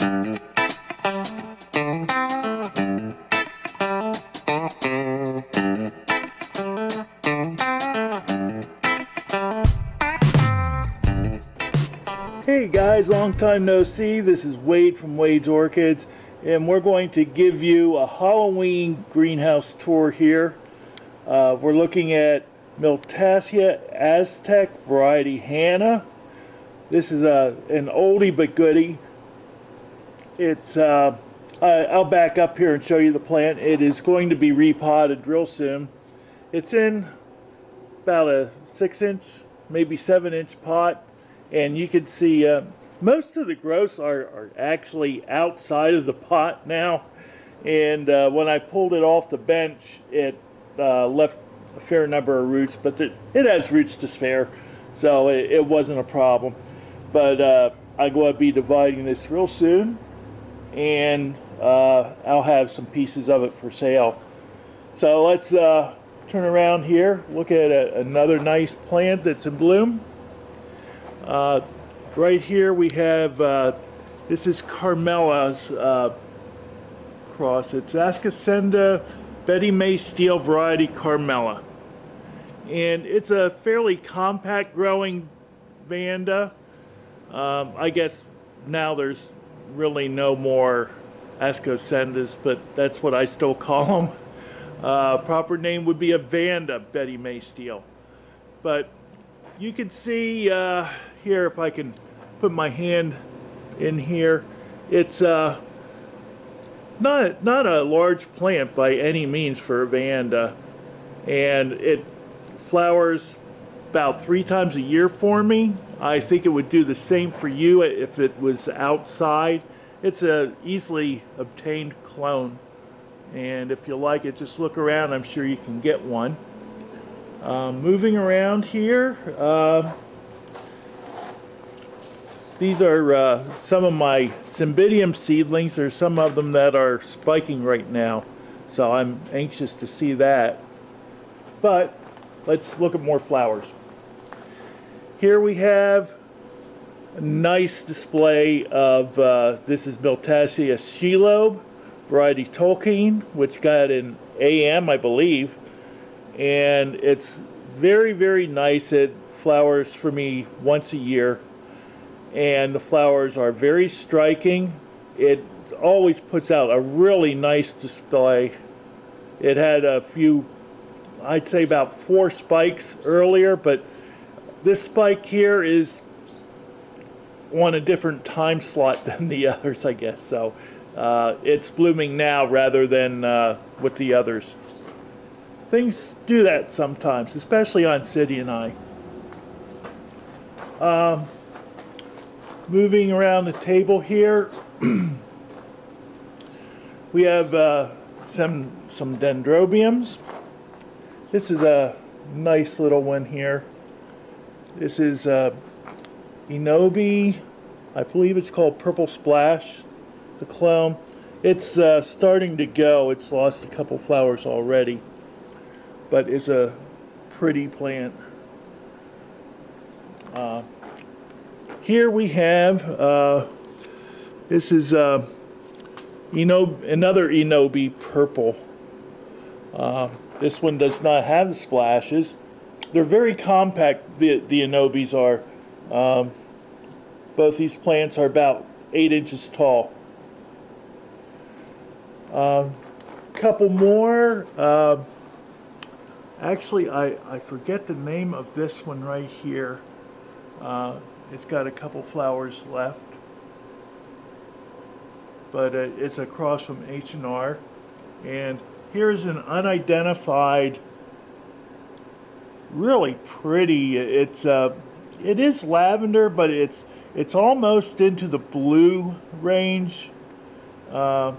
Hey guys, long time no see. This is Wade from Wade's Orchids, and we're going to give you a Halloween greenhouse tour here. We're looking at Miltonia Aztec variety Hannah. This is an oldie but goodie. It's I'll back up here and show you the plant. It is going to be repotted real soon. It's in about a 6-inch, maybe 7-inch pot. And you can see most of the growths are actually outside of the pot now. And when I pulled it off the bench, it left a fair number of roots, but it has roots to spare, so it wasn't a problem. But I'm going to be dividing this real soon, and I'll have some pieces of it for sale. So let's turn around here, look at another nice plant that's in bloom. Right here we have, this is Carmela's cross. It's Ascocenda Betty May Steele variety Carmela. And it's a fairly compact growing Vanda. I guess now there's really no more Ascocendas, but that's what I still call them. Proper name would be a Vanda Betty May Steele. But you can see here, if I can put my hand in here, it's not a large plant by any means for a Vanda, and it flowers about 3 times a year for me. I think it would do the same for you if it was outside. It's a easily obtained clone, and if you like it, just look around. I'm sure you can get one. Moving around here, these are some of my Cymbidium seedlings. There's some of them that are spiking right now, so I'm anxious to see that. But let's look at more flowers. Here we have a nice display of, this is Miltonia Shelob, variety Tolkien, which got an AM, I believe. And it's very, very nice. It flowers for me once a year, and the flowers are very striking. It always puts out a really nice display. It had a few, I'd say about 4 spikes earlier, but this spike here is on a different time slot than the others, I guess. So it's blooming now rather than with the others. Things do that sometimes, especially on Oncidium. Moving around the table here, we have some Dendrobiums. This is a nice little one here. This is Inobi, I believe it's called Purple Splash, the clone. It's starting to go. It's lost a couple flowers already, but it's a pretty plant. Here we have, this is another Inobi Purple. This one does not have the splashes. They're very compact, the Inobis are. Both these plants are about 8 inches tall. Couple more. Actually, I forget the name of this one right here. It's got a couple flowers left, but it's across from H&R. And here's an unidentified, really pretty. It is lavender, but it's almost into the blue range, and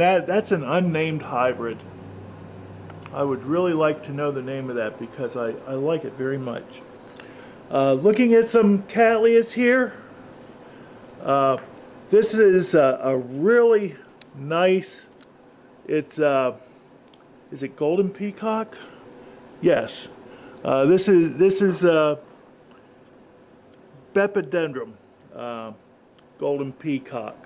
that's an unnamed hybrid. I would really like to know the name of that because I like it very much. Looking at some Cattleyas here. This is a really nice, it's, is it Golden Peacock? Yes. This is Bepidendrum, Golden Peacock.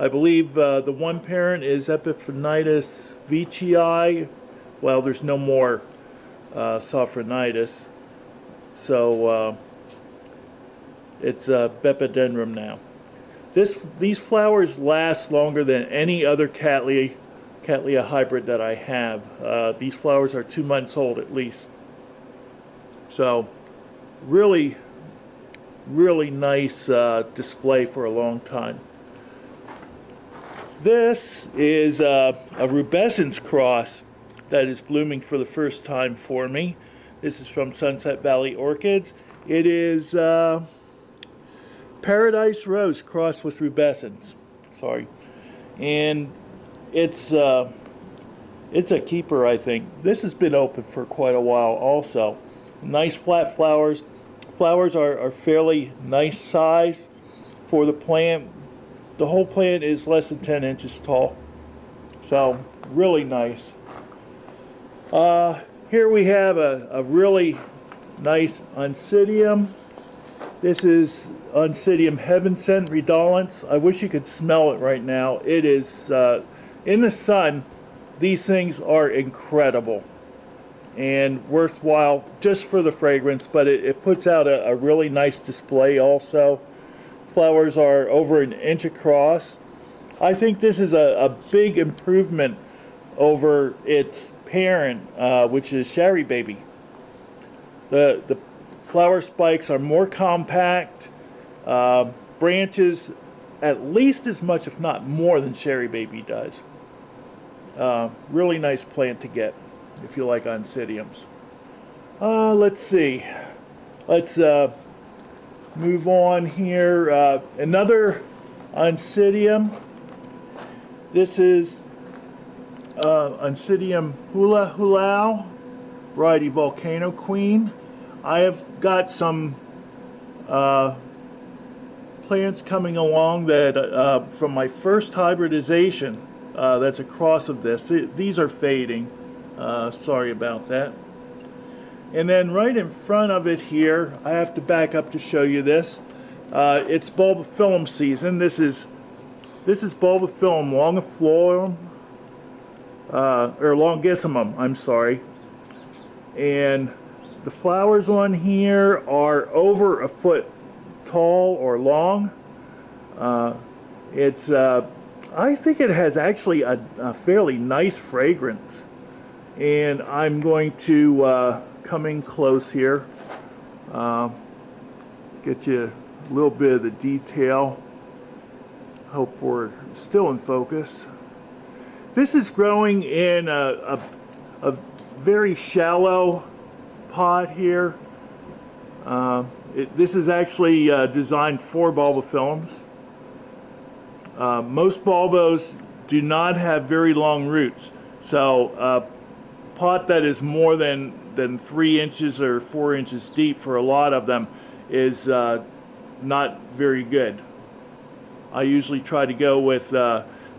I believe the one parent is Epiphanitis veitchii. Well, there's no more Sophronitis, so it's Bepidendrum now. These flowers last longer than any other Cattleya hybrid that I have. These flowers are 2 months old at least. So really, really nice display for a long time. This is a rubescence cross that is blooming for the first time for me. This is from Sunset Valley Orchids. It is Paradise Rose crossed with rubescence. Sorry. And it's a keeper, I think. This has been open for quite a while also. Nice flat flowers. Flowers are fairly nice size for the plant. The whole plant is less than 10 inches tall. So really nice. Here we have a really nice Oncidium. This is Oncidium Heaven Sent Redolence. I wish you could smell it right now. It is, in the sun, these things are incredible and worthwhile just for the fragrance, but it puts out a really nice display also. Flowers are over an inch across. I think this is a big improvement over its parent, which is Shari Baby. The flower spikes are more compact, branches at least as much, if not more, than Shari Baby does. Really nice plant to get if you like Oncidiums. Let's see. Let's move on here. Another Oncidium. This is Oncidium Hula Hulao, variety Volcano Queen. I have got some plants coming along that from my first hybridization. That's a cross of this. These are fading. Sorry about that. And then right in front of it here, I have to back up to show you this. It's Bulbophyllum season. This is Bulbophyllum longiflorum, or longissimum, I'm sorry. And the flowers on here are over a foot tall or long. I think it has actually a fairly nice fragrance. And I'm going to come in close here, get you a little bit of the detail. Hope we're still in focus. This is growing in a very shallow pot here. This is actually designed for bulbophyllums. Most bulbos do not have very long roots, so a pot that is more than 3 inches or 4 inches deep for a lot of them is not very good. I usually try to go with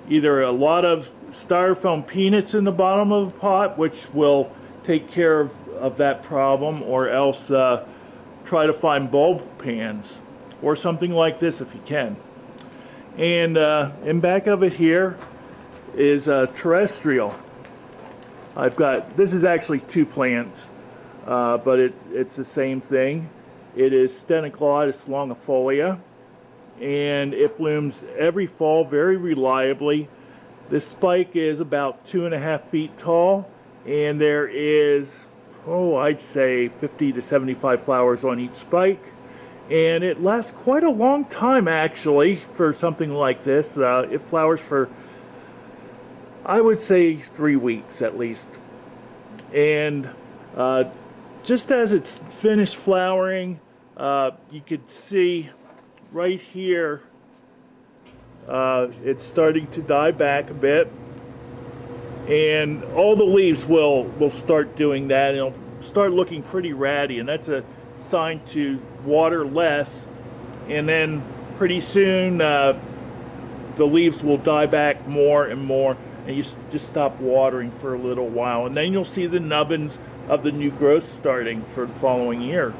either a lot of styrofoam peanuts in the bottom of the pot, which will take care of that problem, or else try to find bulb pans or something like this if you can. And in back of it here is terrestrial. This is actually 2 plants, but it's the same thing. It is Stenoglottis longifolia, and it blooms every fall very reliably. This spike is about 2.5 feet tall, and there is, I'd say 50 to 75 flowers on each spike. And it lasts quite a long time actually for something like this. It flowers for, I would say, 3 weeks at least. And just as it's finished flowering, you could see right here it's starting to die back a bit, and all the leaves will start doing that. It'll start looking pretty ratty, and that's a sign to water less, and then pretty soon the leaves will die back more and more, and you just stop watering for a little while, and then you'll see the nubbins of the new growth starting for the following year,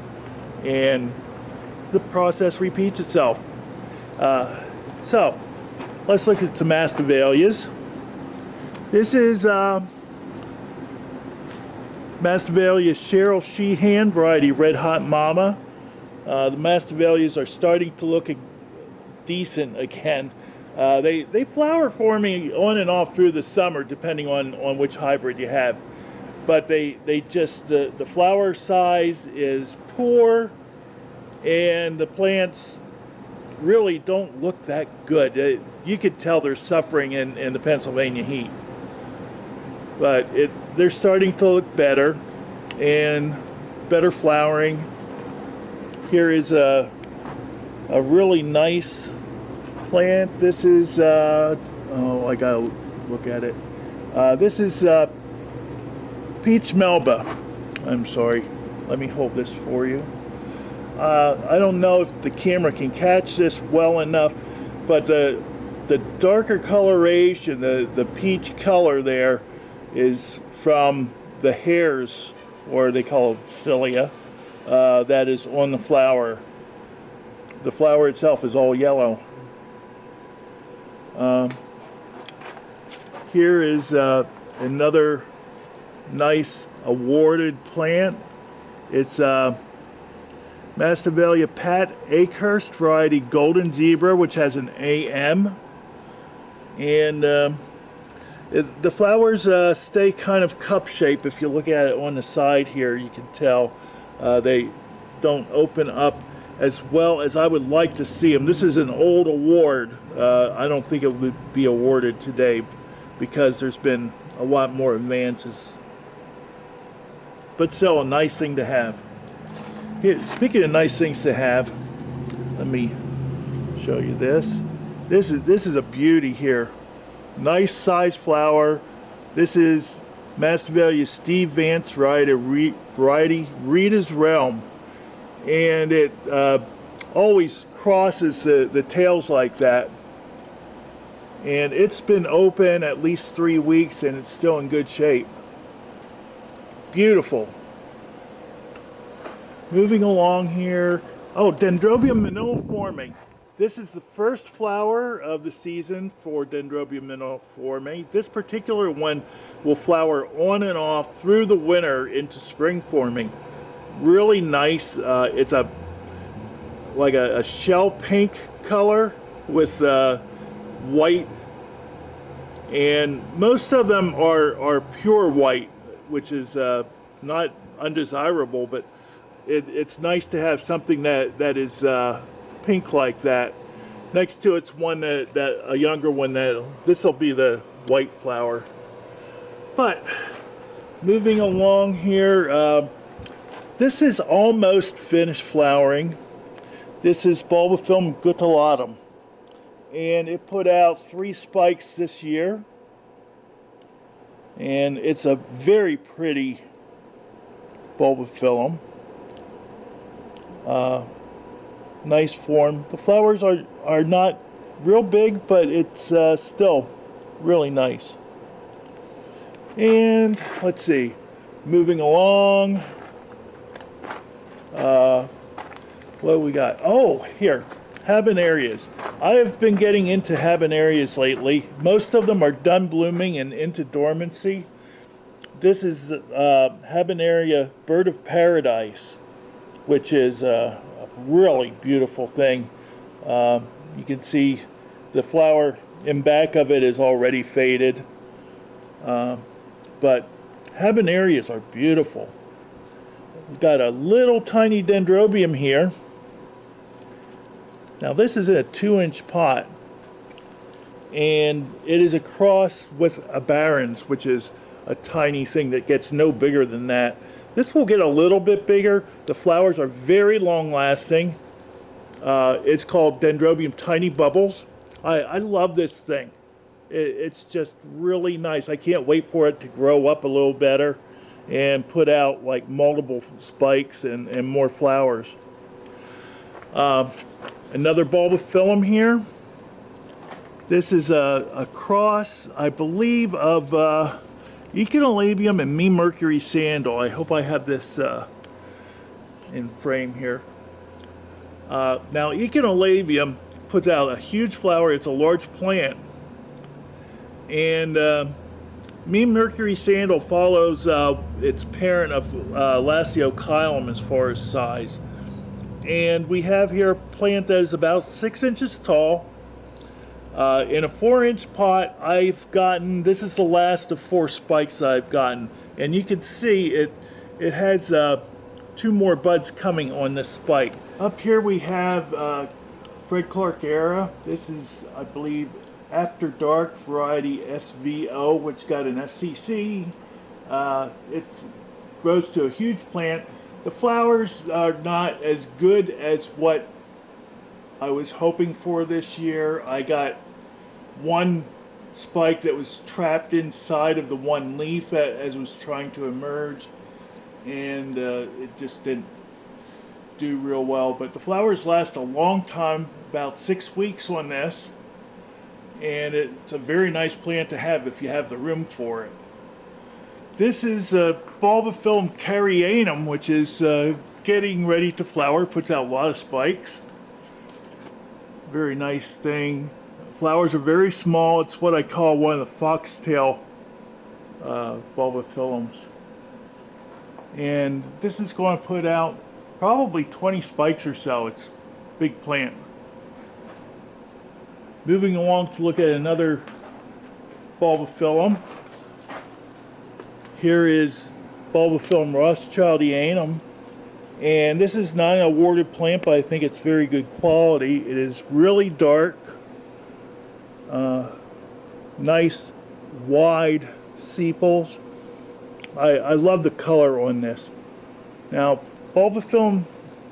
and the process repeats itself. So let's look at some Masdevallias. This is Masdevallia Cheryl Sheehan variety Red Hot Mama. The Masdevallias are starting to look decent again. They flower for me on and off through the summer, depending on which hybrid you have. But they just, the flower size is poor, and the plants really don't look that good. You could tell they're suffering in the Pennsylvania heat. But they're starting to look better, and better flowering. Here is a really nice plant. This is, oh, I gotta look at it. This is Peach Melba. I'm sorry. Let me hold this for you. I don't know if the camera can catch this well enough, but the darker coloration, the peach color there, is from the hairs, or they call it cilia, that is on the flower. The flower itself is all yellow. Here is another nice awarded plant. It's Masdevallia Pat Akehurst variety Golden Zebra, which has an AM, and the flowers stay kind of cup shape. If you look at it on the side here, you can tell they don't open up as well as I would like to see them. This is an old award. I don't think it would be awarded today because there's been a lot more advances. But still a nice thing to have. Here, speaking of nice things to have, let me show you this. This is a beauty here. Nice size flower. This is Masdevallia Steve Vance variety Rita's Realm, and it always crosses the tails like that. And it's been open at least 3 weeks, and it's still in good shape. Beautiful. Moving along here. Oh, Dendrobium maniliforme. This is the first flower of the season for Dendrobium maniliforme. This particular one will flower on and off through the winter into spring forming. Really nice. It's like a shell pink color with white, and most of them are pure white, which is not undesirable, but it's nice to have something that is pink like that. Next to it's one that a younger one, this will be the white flower. But moving along here, this is almost finished flowering. This is Bulbophyllum gutulatum, and it put out 3 spikes this year, and it's a very pretty Bulbophyllum. Nice form. The flowers are not real big, but it's still really nice. And let's see, moving along, what do we got? Oh, here, habanerias. I have been getting into habanerias lately. Most of them are done blooming and into dormancy. This is Habaneria Bird of Paradise, which is a really beautiful thing. You can see the flower in back of it is already faded, but habanerias are beautiful. We've got a little tiny Dendrobium here. Now this is in a 2-inch pot, and it is a cross with a Barron's, which is a tiny thing that gets no bigger than that. This will get a little bit bigger. The flowers are very long lasting. It's called Dendrobium Tiny Bubbles. I love this thing. It's just really nice. I can't wait for it to grow up a little better and put out like multiple spikes and more flowers. Another Bulbophyllum here. This is a cross, I believe, of Echinolabium and Me Mercury Sandal. I hope I have this in frame here. Now Echinolabium puts out a huge flower. It's a large plant. And mean Mercury sandal follows its parent of Lasiocylum as far as size. And we have here a plant that is about 6 inches tall. In a 4-inch pot, I've gotten, this is the last of 4 spikes I've gotten. And you can see it has 2 more buds coming on this spike. Up here we have Fredclarkeara. This is, I believe, After Dark variety SVO, which got an FCC. It grows to a huge plant. The flowers are not as good as what I was hoping for this year. I got one spike that was trapped inside of the one leaf as it was trying to emerge, and it just didn't do real well. But the flowers last a long time, about 6 weeks on this, and it's a very nice plant to have if you have the room for it. This is Bulbophyllum carianum, which is getting ready to flower. Puts out a lot of spikes. Very nice thing. Flowers are very small. It's what I call one of the foxtail bulbophyllums. And this is going to put out probably 20 spikes or so. It's a big plant. Moving along to look at another bulbophyllum. Here is Bulbophyllum rothschildianum, and this is not an awarded plant, but I think it's very good quality. It is really dark, nice wide sepals. I love the color on this. Now, Bulbophyllum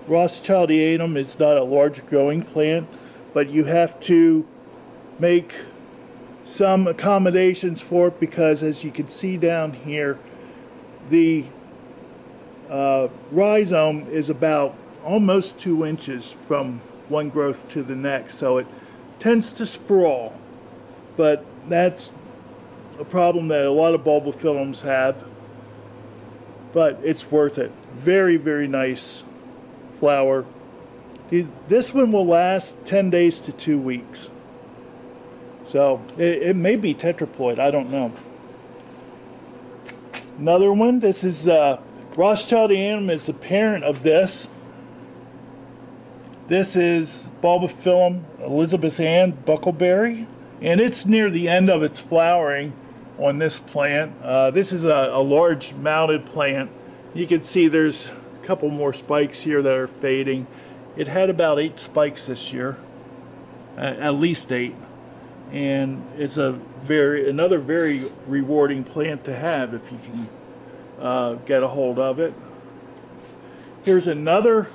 rothschildianum is not a large growing plant, but you have to make some accommodations for it, because as you can see down here, the rhizome is about almost 2 inches from one growth to the next, so it tends to sprawl. But that's a problem that a lot of bulbophyllums have, but it's worth it. Very, very nice flower. This one will last 10 days to 2 weeks. So it may be tetraploid, I don't know. Another one, this is rothschildianum is the parent of this. This is Bulbophyllum Elizabethan buckleberry, and it's near the end of its flowering on this plant. This is a large mounted plant. You can see there's a couple more spikes here that are fading. It had about 8 spikes this year, at least 8. And it's another very rewarding plant to have if you can get a hold of it. Here's another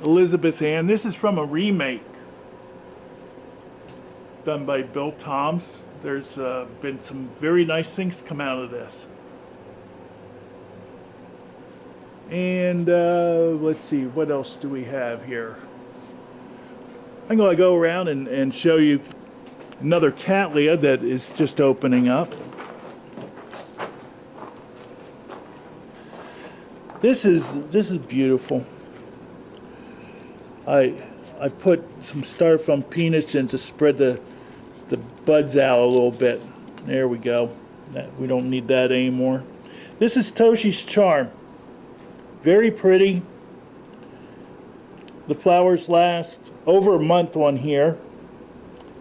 Elizabethan. This is from a remake done by Bill Toms. There's been some very nice things come out of this. And let's see, what else do we have here? I'm going to go around and show you another Cattleya that is just opening up. This is beautiful. I put some styrofoam peanuts in to spread the buds out a little bit. There we go. We don't need that anymore. This is Toshi's Charm. Very pretty. The flowers last over a month on here,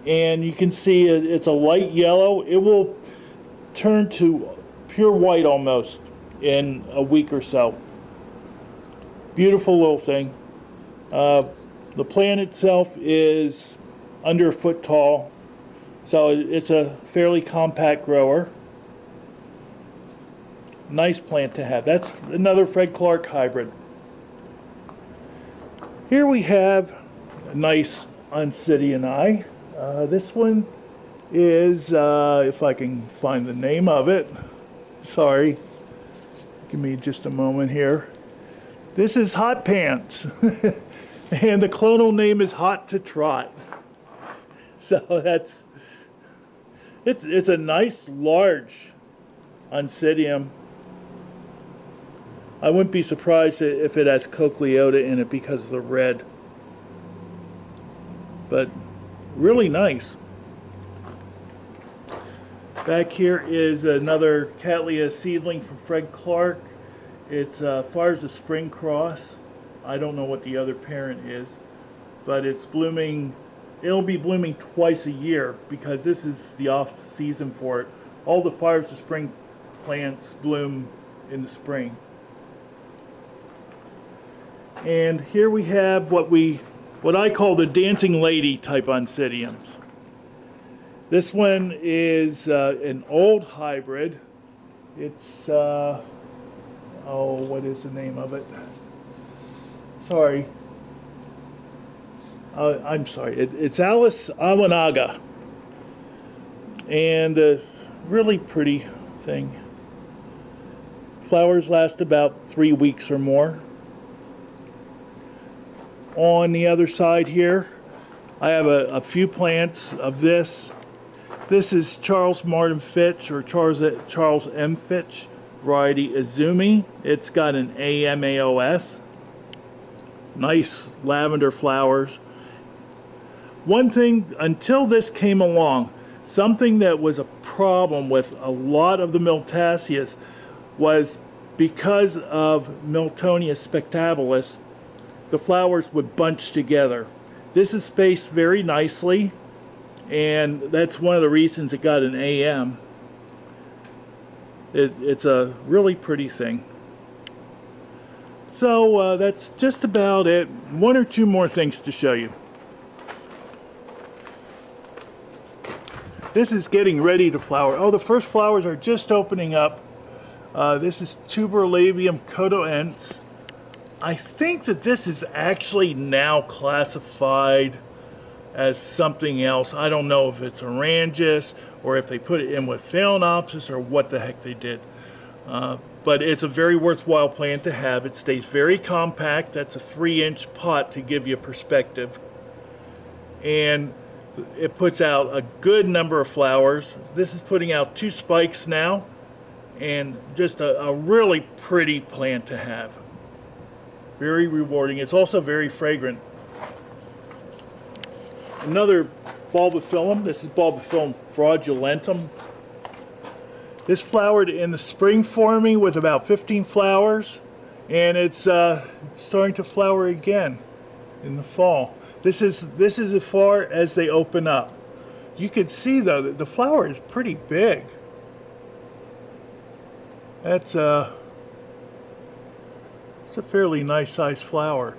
and you can see it's a light yellow. It will turn to pure white almost in a week or so. Beautiful little thing. The plant itself is under a foot tall, so it's a fairly compact grower. Nice plant to have. That's another Fred Clark hybrid. Here we have a nice Oncidium. This one is, if I can find the name of it, sorry, give me just a moment here. This is Hot Pants, and the clonal name is Hot to Trot. So it's a nice large Oncidium. I wouldn't be surprised if it has cochleota in it because of the red. but really nice. Back here is another Cattleya seedling from Fredclarke. It's fires a spring cross. I don't know what the other parent is, but it's blooming. It'll be blooming twice a year because this is the off season for it. All the fires of spring plants bloom in the spring. And here we have what I call the dancing lady type Oncidiums. This one is an old hybrid. It's oh, what is the name of it? Sorry. I'm sorry. It's Alice Awanaga, and a really pretty thing. Flowers last about 3 weeks or more. On the other side here, I have a few plants of this. This is Charles Martin Fitch, or Charles M. Fitch, variety Izumi. It's got an AMAOS. Nice lavender flowers. One thing, until this came along, something that was a problem with a lot of the Miltasias was because of Miltonia spectabilis, the flowers would bunch together. This is spaced very nicely, and that's one of the reasons it got an AM. It's a really pretty thing. So that's just about it. One or two more things to show you. This is getting ready to flower. Oh, the first flowers are just opening up. This is Tuberolabium cotoense. I think that this is actually now classified as something else. I don't know if it's Orangus or if they put it in with Phalaenopsis or what the heck they did. But it's a very worthwhile plant to have. It stays very compact. That's a 3-inch pot to give you perspective. And it puts out a good number of flowers. This is putting out 2 spikes now, and just a really pretty plant to have. Very rewarding. It's also very fragrant. Another Bulbophyllum. This is Bulbophyllum fraudulentum. This flowered in the spring for me with about 15 flowers, and it's starting to flower again in the fall. This is as far as they open up. You can see though that the flower is pretty big. It's a fairly nice sized flower.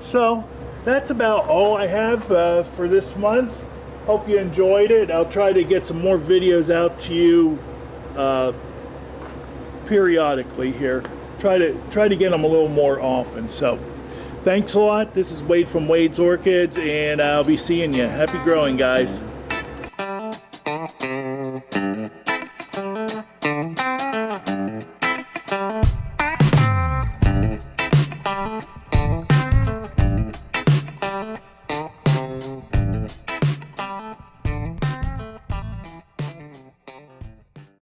So that's about all I have for this month. Hope you enjoyed it. I'll try to get some more videos out to you periodically here. Try to get them a little more often. So thanks a lot. This is Wade from Wade's Orchids, and I'll be seeing you. Happy growing, guys.